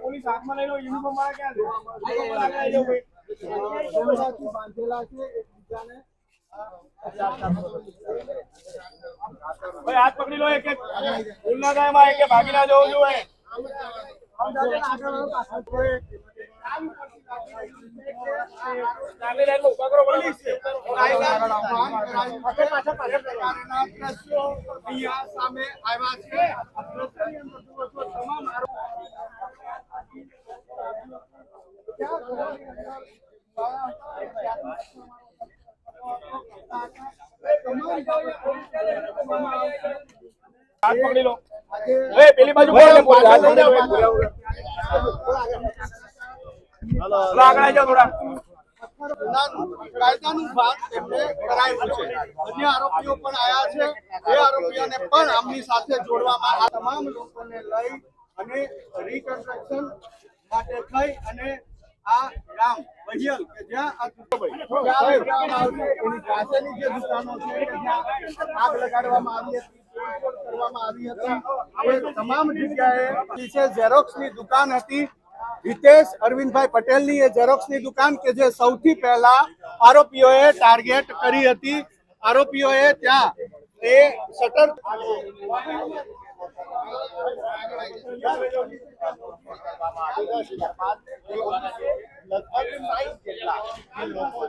police હાથમાં લઈ લો uniform વાળા ક્યાં છે બાંધેલા છે એકબીજાને ભાઈ હાથ પકડી લો એક ભૂલ ના થાય એમાં એક ભાગી ના જવું જોઈએ સામે આવ્યા છે હાથ પકડી લો પેલી બાજુ આગળ જાઓ થોડા કાયદાનું ભાગ એમને કરાયું છે અન્ય આરોપીઓ પણ આવ્યા છે એ આરોપીઓને પણ આમની સાથે જોડવામાં આ તમામ લોકોને લઈ અને રિકન્સ્ટ્રક્શન માટે થઈ અને આ ગામ વહિયલ કે જ્યાં એની પાસેની જે દુકાનો છે જ્યાં આગ લગાડવામાં આવી હતી એ તમામ જગ્યાએ ઝેરોક્સની દુકાન હતી હિતેશ અરવિંદભાઈ પટેલની એ ઝેરોક્સની દુકાન કે જે સૌથી પહેલા આરોપીઓએ ટાર્ગેટ કરી હતી આરોપીઓએ ત્યાં એ શટર લગભગ 60 જેટલા લોકો